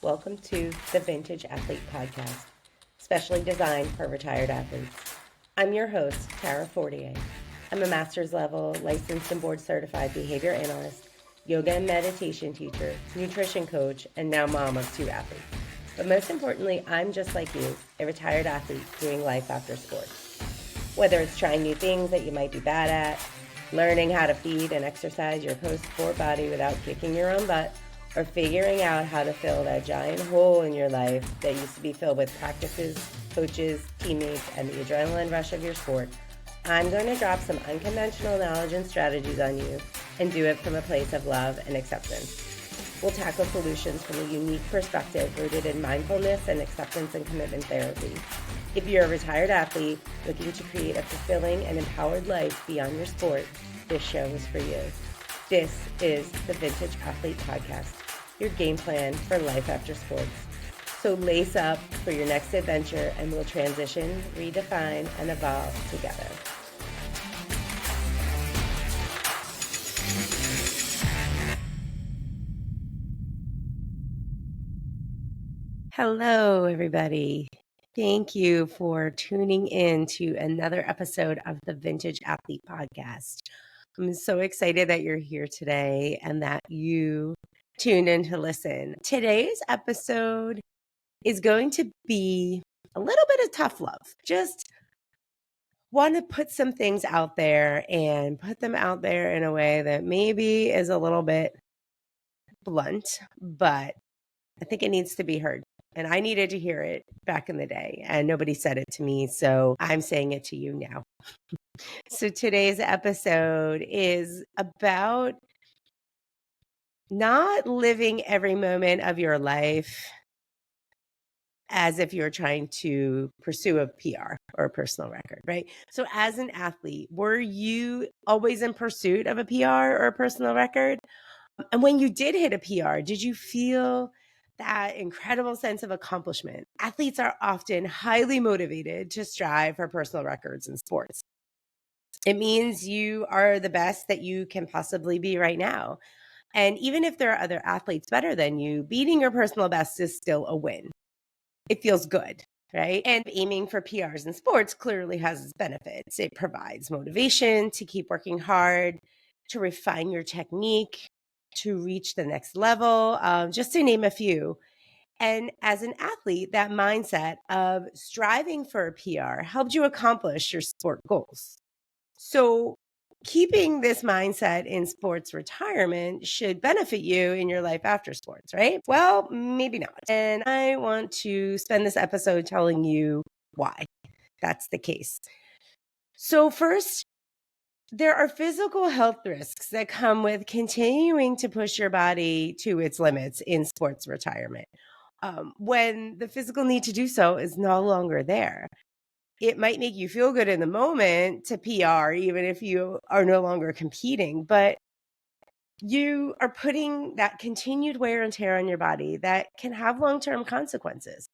Welcome to the Vintage Athlete Podcast, specially designed for retired athletes. I'm your host, Tara Fortier. I'm a master's level licensed and board certified behavior analyst, yoga and meditation teacher, nutrition coach, and now mom of 2 athletes. But most importantly, I'm just like you, a retired athlete doing life after sports. Whether it's trying new things that you might be bad at, learning how to feed and exercise your post-sport body without kicking your own butt, or figuring out how to fill that giant hole in your life that used to be filled with practices, coaches, teammates, and the adrenaline rush of your sport, I'm going to drop some unconventional knowledge and strategies on you and do it from a place of love and acceptance. We'll tackle solutions from a unique perspective rooted in mindfulness and acceptance and commitment therapy. If you're a retired athlete looking to create a fulfilling and empowered life beyond your sport, this show is for you. This is the Vintage Athlete Podcast, your game plan for life after sports. So lace up for your next adventure and we'll transition, redefine, and evolve together. Hello, everybody. Thank you for tuning in to another episode of the Vintage Athlete Podcast. I'm so excited that you're here today and that you tuned in to listen. Today's episode is going to be a little bit of tough love. Just want to put some things out there and put them out there in a way that maybe is a little bit blunt, but I think it needs to be heard. And I needed to hear it back in the day, and nobody said it to me, so I'm saying it to you now. So today's episode is about not living every moment of your life as if you're trying to pursue a PR or a personal record, right? So as an athlete, were you always in pursuit of a PR or a personal record? And when you did hit a PR, did you feel that incredible sense of accomplishment? Athletes are often highly motivated to strive for personal records in sports. It means you are the best that you can possibly be right now. And even if there are other athletes better than you, beating your personal best is still a win. It feels good, right? And aiming for PRs in sports clearly has its benefits. It provides motivation to keep working hard, to refine your technique, to reach the next level, just to name a few. And as an athlete, that mindset of striving for a PR helped you accomplish your sport goals. So keeping this mindset in sports retirement should benefit you in your life after sports, right? Well, maybe not. And I want to spend this episode telling you why that's the case. So first, there are physical health risks that come with continuing to push your body to its limits in sports retirement. When the physical need to do so is no longer there. It might make you feel good in the moment to PR, even if you are no longer competing, but you are putting that continued wear and tear on your body that can have long-term consequences.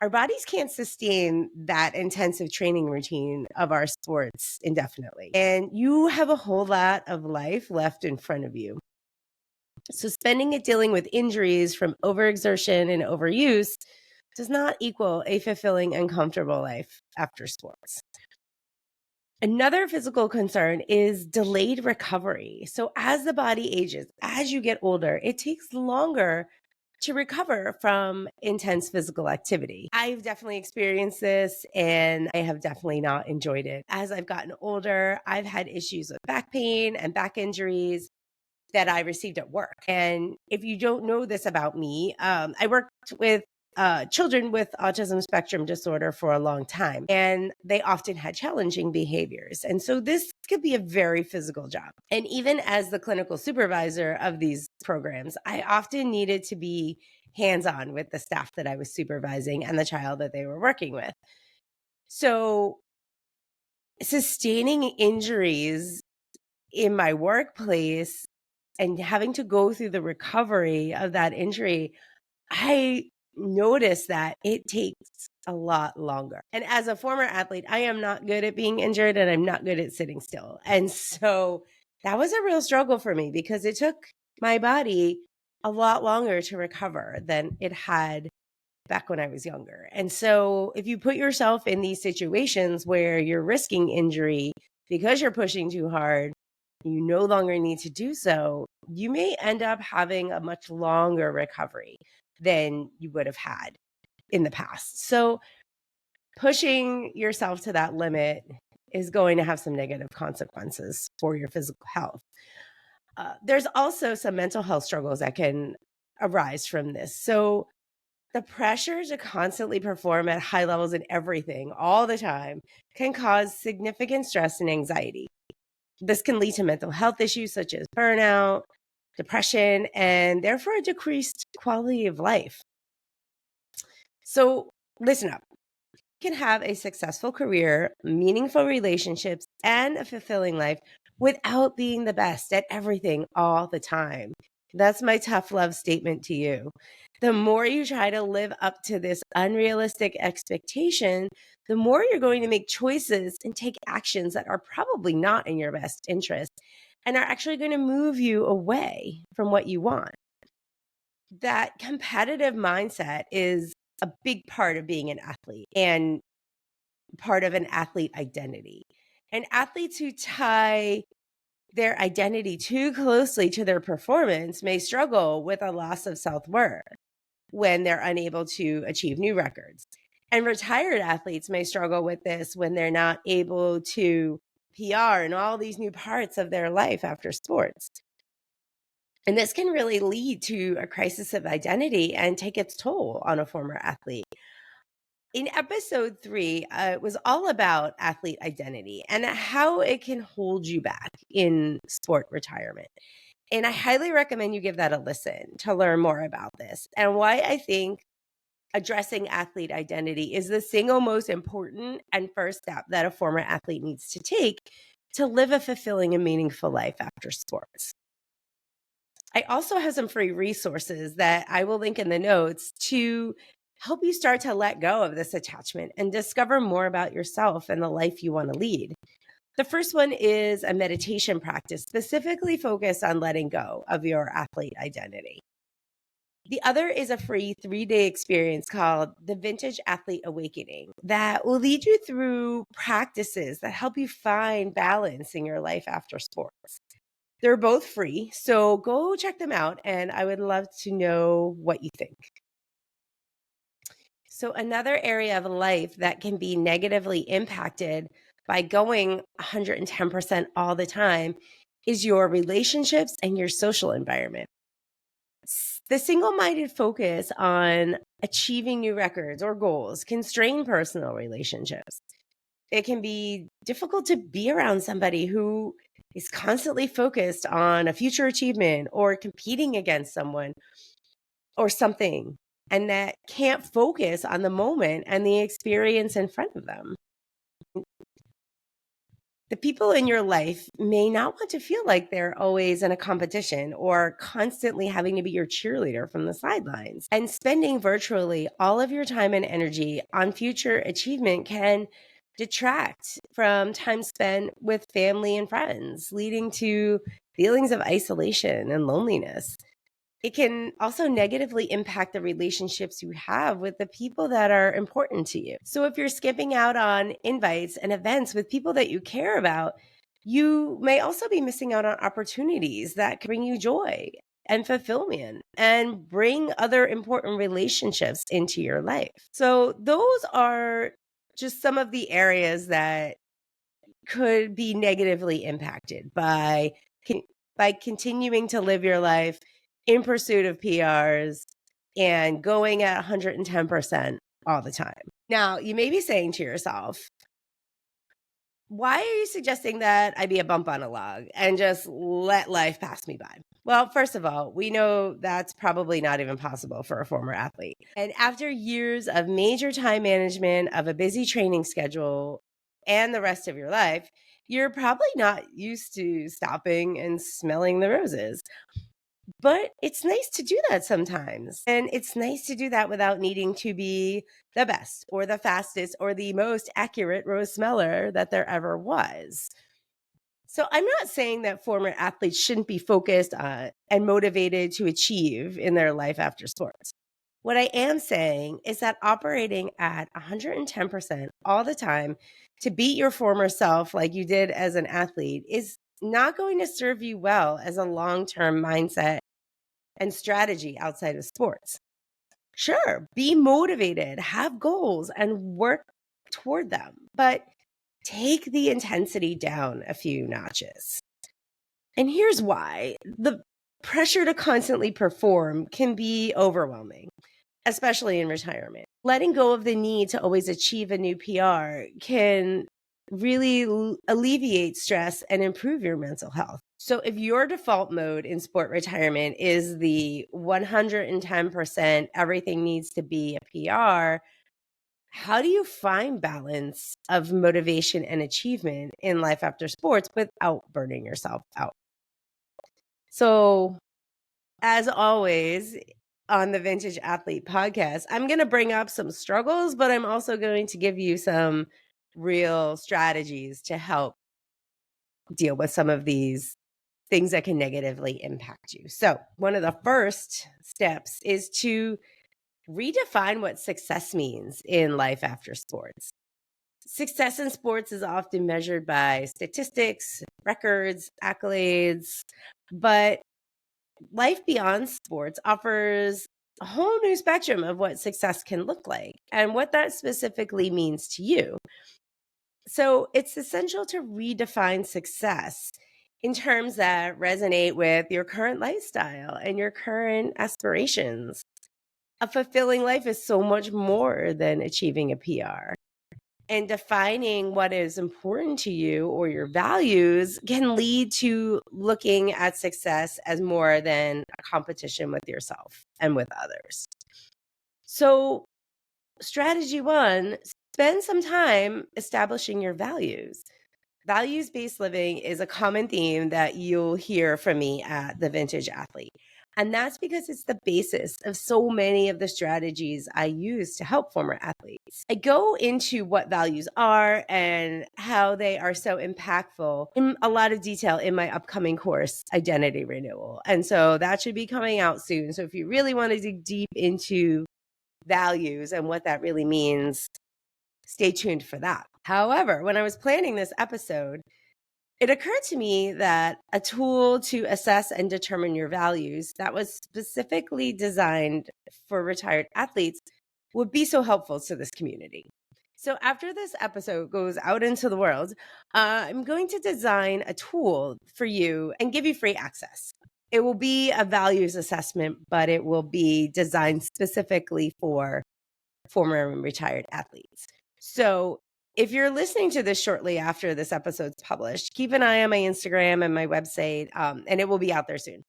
Our bodies can't sustain that intensive training routine of our sports indefinitely. And you have a whole lot of life left in front of you. So spending it dealing with injuries from overexertion and overuse does not equal a fulfilling and comfortable life after sports. Another physical concern is delayed recovery. So as the body ages, as you get older, it takes longer to recover from intense physical activity. I've definitely experienced this and I have definitely not enjoyed it. As I've gotten older, I've had issues with back pain and back injuries that I received at work. And if you don't know this about me, I worked with children with autism spectrum disorder for a long time, and they often had challenging behaviors. And so this could be a very physical job. And even as the clinical supervisor of these programs, I often needed to be hands-on with the staff that I was supervising and the child that they were working with. So sustaining injuries in my workplace and having to go through the recovery of that injury, I noticed that it takes a lot longer. And as a former athlete, I am not good at being injured and I'm not good at sitting still. And so that was a real struggle for me because it took my body a lot longer to recover than it had back when I was younger. And so if you put yourself in these situations where you're risking injury because you're pushing too hard, you no longer need to do so, you may end up having a much longer recovery than you would have had in the past. So pushing yourself to that limit is going to have some negative consequences for your physical health. There's also some mental health struggles that can arise from this. So the pressure to constantly perform at high levels in everything all the time can cause significant stress and anxiety. This can lead to mental health issues such as burnout, depression, and therefore a decreased quality of life. So listen up. You can have a successful career, meaningful relationships, and a fulfilling life without being the best at everything all the time. That's my tough love statement to you. The more you try to live up to this unrealistic expectation, the more you're going to make choices and take actions that are probably not in your best interest and are actually going to move you away from what you want. That competitive mindset is a big part of being an athlete and part of an athlete identity. And athletes who tie their identity too closely to their performance may struggle with a loss of self worth when they're unable to achieve new records. And retired athletes may struggle with this when they're not able to PR in all these new parts of their life after sports. And this can really lead to a crisis of identity and take its toll on a former athlete. In episode 3, it was all about athlete identity and how it can hold you back in sport retirement. And I highly recommend you give that a listen to learn more about this and why I think addressing athlete identity is the single most important and first step that a former athlete needs to take to live a fulfilling and meaningful life after sports. I also have some free resources that I will link in the notes to help you start to let go of this attachment and discover more about yourself and the life you want to lead. The first one is a meditation practice specifically focused on letting go of your athlete identity. The other is a free 3-day experience called the Vintage Athlete Awakening that will lead you through practices that help you find balance in your life after sports. They're both free, so go check them out, and I would love to know what you think. So, another area of life that can be negatively impacted by going 110% all the time is your relationships and your social environment. The single minded focus on achieving new records or goals can strain personal relationships. It can be difficult to be around somebody who is constantly focused on a future achievement or competing against someone or something and that can't focus on the moment and the experience in front of them. The people in your life may not want to feel like they're always in a competition or constantly having to be your cheerleader from the sidelines. And spending virtually all of your time and energy on future achievement can detract from time spent with family and friends, leading to feelings of isolation and loneliness. It can also negatively impact the relationships you have with the people that are important to you. So if you're skipping out on invites and events with people that you care about, you may also be missing out on opportunities that can bring you joy and fulfillment and bring other important relationships into your life. So those are just some of the areas that could be negatively impacted by continuing to live your life in pursuit of PRs and going at 110% all the time. Now, you may be saying to yourself, why are you suggesting that I be a bump on a log and just let life pass me by? Well, first of all, we know that's probably not even possible for a former athlete. And after years of major time management, of a busy training schedule, and the rest of your life, you're probably not used to stopping and smelling the roses. But it's nice to do that sometimes. And it's nice to do that without needing to be the best or the fastest or the most accurate rose smeller that there ever was. So I'm not saying that former athletes shouldn't be focused and motivated to achieve in their life after sports. What I am saying is that operating at 110% all the time to beat your former self like you did as an athlete is not going to serve you well as a long term mindset and strategy outside of sports. Sure, be motivated, have goals, and work toward them, but take the intensity down a few notches. And here's why: the pressure to constantly perform can be overwhelming, especially in retirement. Letting go of the need to always achieve a new PR can really alleviate stress and improve your mental health. So, if your default mode in sport retirement is the 110% everything needs to be a PR, how do you find balance of motivation and achievement in life after sports without burning yourself out? So, as always, on the Vintage Athlete podcast, I'm going to bring up some struggles, but I'm also going to give you some real strategies to help deal with some of these things that can negatively impact you. So, one of the first steps is to redefine what success means in life after sports. Success in sports is often measured by statistics, records, accolades, but life beyond sports offers a whole new spectrum of what success can look like and what that specifically means to you. So it's essential to redefine success in terms that resonate with your current lifestyle and your current aspirations. A fulfilling life is so much more than achieving a PR. And defining what is important to you or your values can lead to looking at success as more than a competition with yourself and with others. So, strategy one: spend some time establishing your values. Values based living is a common theme that you'll hear from me at the Vintage Athlete. And that's because it's the basis of so many of the strategies I use to help former athletes. I go into what values are and how they are so impactful in a lot of detail in my upcoming course, Identity Renewal. And so that should be coming out soon. So if you really want to dig deep into values and what that really means, stay tuned for that. However, when I was planning this episode, it occurred to me that a tool to assess and determine your values that was specifically designed for retired athletes would be so helpful to this community. So, after this episode goes out into the world, I'm going to design a tool for you and give you free access. It will be a values assessment, but it will be designed specifically for former and retired athletes. So, if you're listening to this shortly after this episode's published, keep an eye on my Instagram and my website, and it will be out there soon.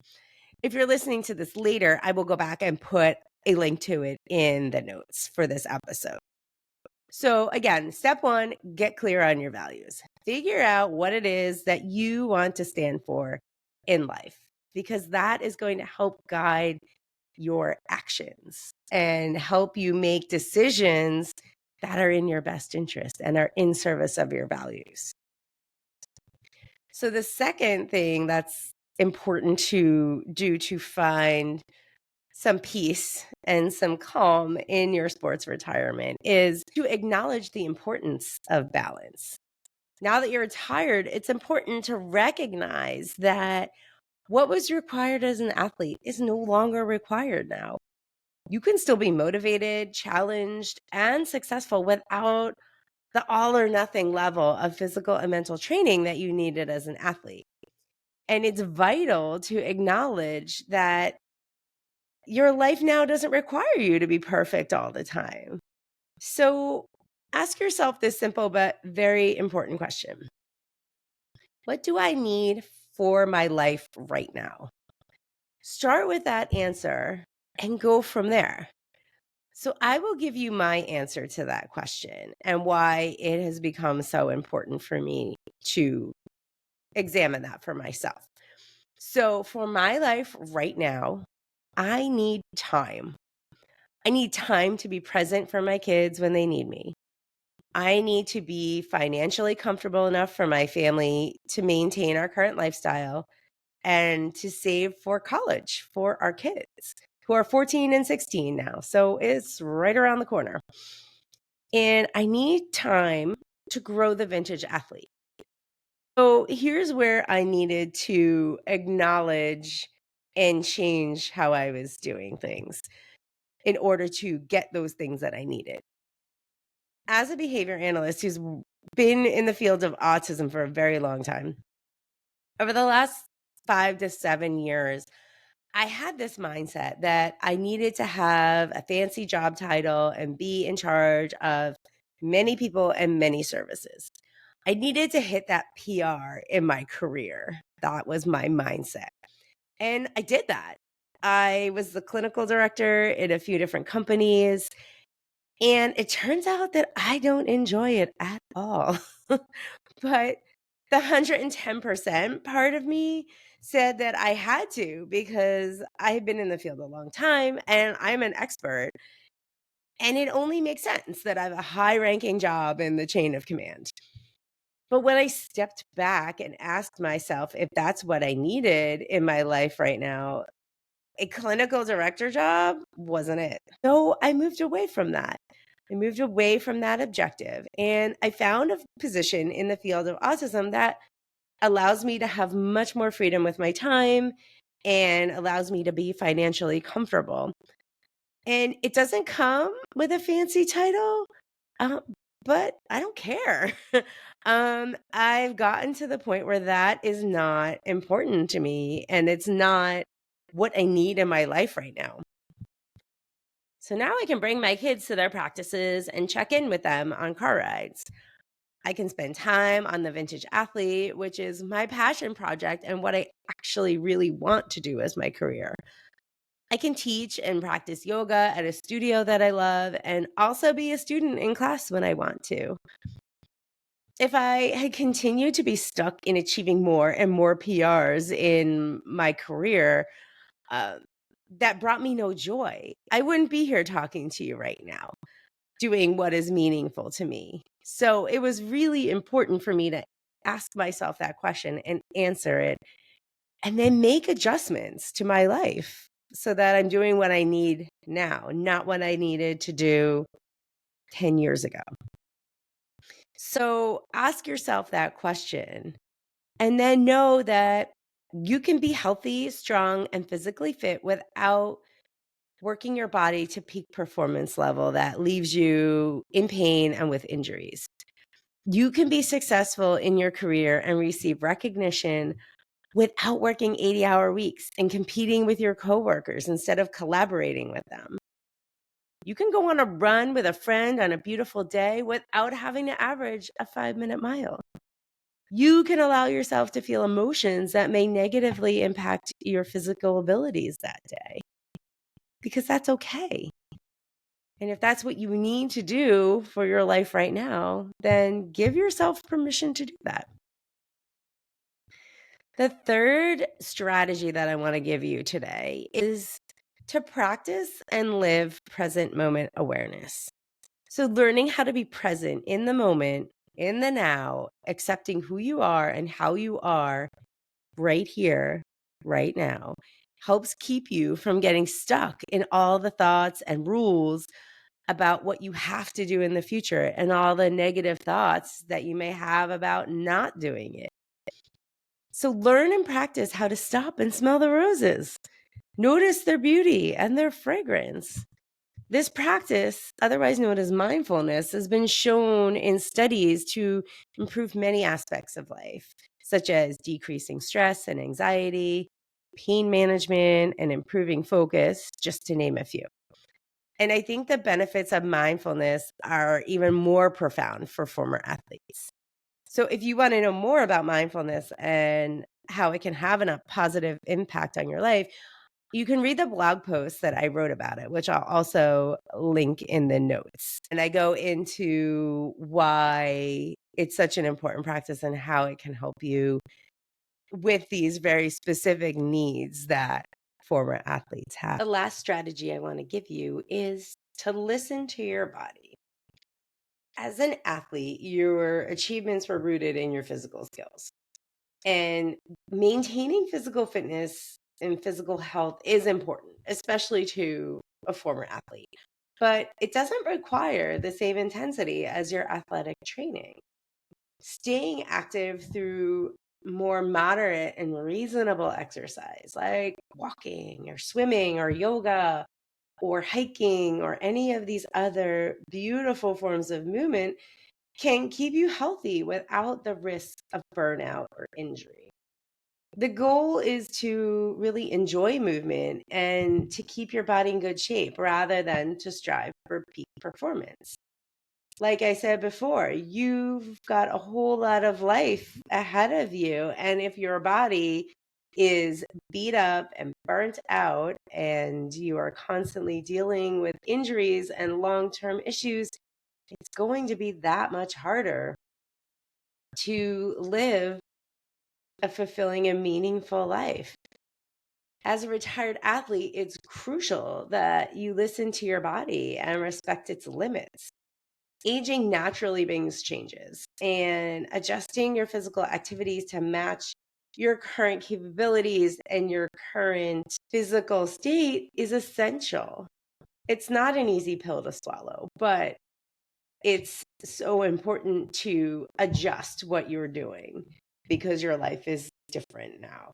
If you're listening to this later, I will go back and put a link to it in the notes for this episode. So, again, step one: get clear on your values. Figure out what it is that you want to stand for in life, because that is going to help guide your actions and help you make decisions that are in your best interest and are in service of your values. So, the second thing that's important to do to find some peace and some calm in your sports retirement is to acknowledge the importance of balance. Now that you're retired, it's important to recognize that what was required as an athlete is no longer required now. You can still be motivated, challenged, and successful without the all or nothing level of physical and mental training that you needed as an athlete. And it's vital to acknowledge that your life now doesn't require you to be perfect all the time. So ask yourself this simple but very important question: what do I need for my life right now? Start with that answer and go from there. So I will give you my answer to that question and why it has become so important for me to examine that for myself. So for my life right now, I need time. I need time to be present for my kids when they need me. I need to be financially comfortable enough for my family to maintain our current lifestyle and to save for college for our kids who are 14 and 16 now. So it's right around the corner. And I need time to grow the vintage athlete. So here's where I needed to acknowledge and change how I was doing things in order to get those things that I needed. As a behavior analyst who's been in the field of autism for a very long time, over the last 5 to 7 years, I had this mindset that I needed to have a fancy job title and be in charge of many people and many services. I needed to hit that PR in my career. That was my mindset. And I did that. I was the clinical director in a few different companies. And it turns out that I don't enjoy it at all. But the 110% part of me said that I had to because I had been in the field a long time and I'm an expert. And it only makes sense that I have a high ranking job in the chain of command. But when I stepped back and asked myself if that's what I needed in my life right now, a clinical director job wasn't it. So I moved away from that. I moved away from that objective and I found a position in the field of autism that allows me to have much more freedom with my time and allows me to be financially comfortable. And it doesn't come with a fancy title, uh, but I don't care. I've gotten to the point where that is not important to me and it's not what I need in my life right now. So now I can bring my kids to their practices and check in with them on car rides. I can spend time on the vintage athlete, which is my passion project and what I actually really want to do as my career. I can teach and practice yoga at a studio that I love and also be a student in class when I want to. If I had continued to be stuck in achieving more and more PRs in my career, uh, that brought me no joy. I wouldn't be here talking to you right now, doing what is meaningful to me. So it was really important for me to ask myself that question and answer it, and then make adjustments to my life so that I'm doing what I need now, not what I needed to do 10 years ago. So ask yourself that question and then know that you can be healthy, strong, and physically fit without working your body to peak performance level that leaves you in pain and with injuries. You can be successful in your career and receive recognition without working 80-hour weeks and competing with your coworkers instead of collaborating with them. You can go on a run with a friend on a beautiful day without having to average a 5-minute mile. You can allow yourself to feel emotions that may negatively impact your physical abilities that day because that's okay. And if that's what you need to do for your life right now, then give yourself permission to do that. The third strategy that I want to give you today is to practice and live present moment awareness. So, learning how to be present in the moment, in the now, accepting who you are and how you are right here, right now, helps keep you from getting stuck in all the thoughts and rules about what you have to do in the future and all the negative thoughts that you may have about not doing it. So learn and practice how to stop and smell the roses. Notice their beauty and their fragrance. This practice, otherwise known as mindfulness, has been shown in studies to improve many aspects of life, such as decreasing stress and anxiety, pain management, and improving focus, just to name a few. And I think the benefits of mindfulness are even more profound for former athletes. So if you want to know more about mindfulness and how it can have a positive impact on your life, you can read the blog post that I wrote about it, which I'll also link in the notes. And I go into why it's such an important practice and how it can help you with these very specific needs that former athletes have. The last strategy I want to give you is to listen to your body. As an athlete, your achievements were rooted in your physical skills. And maintaining physical fitness and physical health is important, especially to a former athlete. But it doesn't require the same intensity as your athletic training. Staying active through more moderate and reasonable exercise, like walking or swimming or yoga or hiking or any of these other beautiful forms of movement, can keep you healthy without the risk of burnout or injury. The goal is to really enjoy movement and to keep your body in good shape rather than to strive for peak performance. Like I said before, you've got a whole lot of life ahead of you. And if your body is beat up and burnt out and you are constantly dealing with injuries and long-term issues, it's going to be that much harder to live a fulfilling and meaningful life. As a retired athlete, it's crucial that you listen to your body and respect its limits. Aging naturally brings changes, and adjusting your physical activities to match your current capabilities and your current physical state is essential. It's not an easy pill to swallow, but it's so important to adjust what you're doing because your life is different now.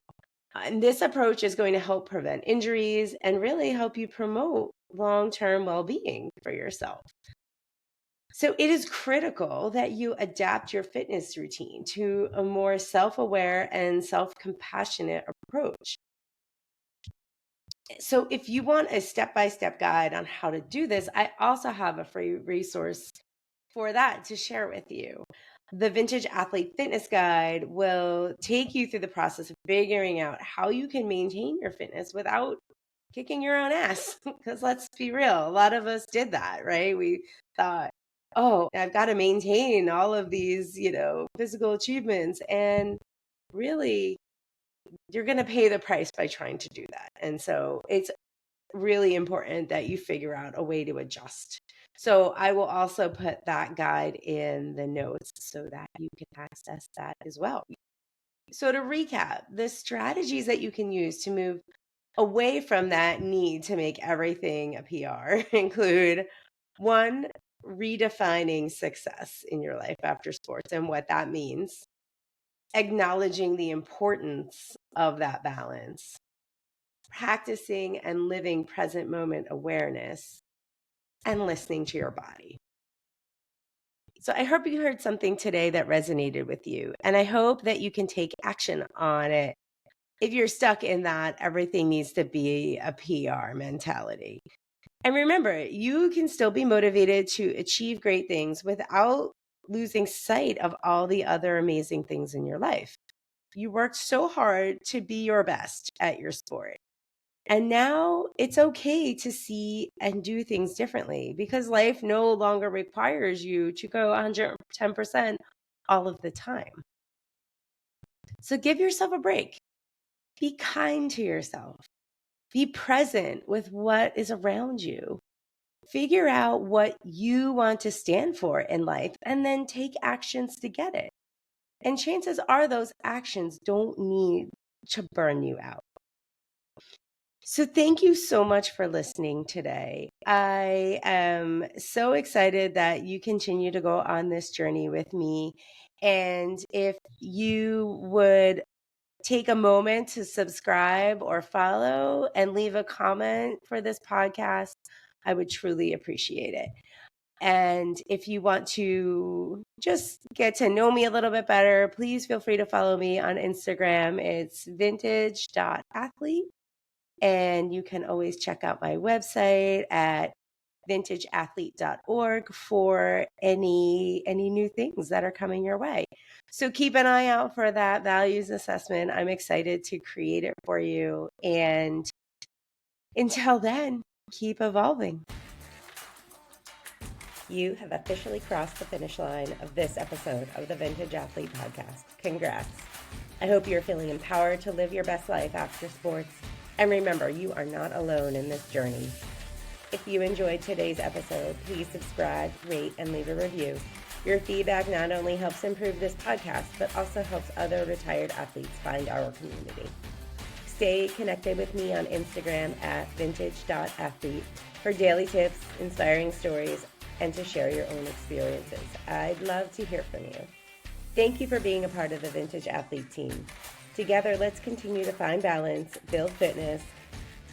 And this approach is going to help prevent injuries and really help you promote long-term well-being for yourself. So it is critical that you adapt your fitness routine to a more self-aware and self-compassionate approach. So if you want a step-by-step guide on how to do this, I also have a free resource for that to share with you. The Vintage Athlete Fitness Guide will take you through the process of figuring out how you can maintain your fitness without kicking your own ass. Because let's be real, a lot of us did that, right? We thought, oh, I've got to maintain all of these, physical achievements. And really, you're going to pay the price by trying to do that. And so it's really important that you figure out a way to adjust. So I will also put that guide in the notes so that you can access that as well. So to recap, the strategies that you can use to move away from that need to make everything a PR include: one, redefining success in your life after sports and what that means, acknowledging the importance of that balance, practicing and living present moment awareness, and listening to your body. So I hope you heard something today that resonated with you, and I hope that you can take action on it if you're stuck in that everything needs to be a PR mentality. And remember, you can still be motivated to achieve great things without losing sight of all the other amazing things in your life. You worked so hard to be your best at your sport. And now it's okay to see and do things differently because life no longer requires you to go 110% all of the time. So give yourself a break. Be kind to yourself. Be present with what is around you. Figure out what you want to stand for in life and then take actions to get it. And chances are those actions don't need to burn you out. So thank you so much for listening today. I am so excited that you continue to go on this journey with me. And if you would take a moment to subscribe or follow and leave a comment for this podcast, I would truly appreciate it. And if you want to just get to know me a little bit better, please feel free to follow me on Instagram. It's vintage.athlete. And you can always check out my website at vintageathlete.org for any new things that are coming your way. So keep an eye out for that values assessment. I'm excited to create it for you. And until then, keep evolving. You have officially crossed the finish line of this episode of the Vintage Athlete Podcast. Congrats. I hope you're feeling empowered to live your best life after sports. And remember, you are not alone in this journey. If you enjoyed today's episode, please subscribe, rate, and leave a review. Your feedback not only helps improve this podcast, but also helps other retired athletes find our community. Stay connected with me on Instagram at vintage.athlete for daily tips, inspiring stories, and to share your own experiences. I'd love to hear from you. Thank you for being a part of the Vintage Athlete team. Together, let's continue to find balance, build fitness,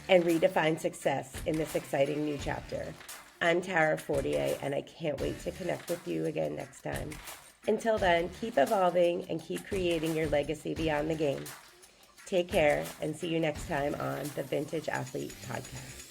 and redefine success in this exciting new chapter. I'm Tara Fortier, and I can't wait to connect with you again next time. Until then, keep evolving and keep creating your legacy beyond the game. Take care, and see you next time on the Vintage Athlete Podcast.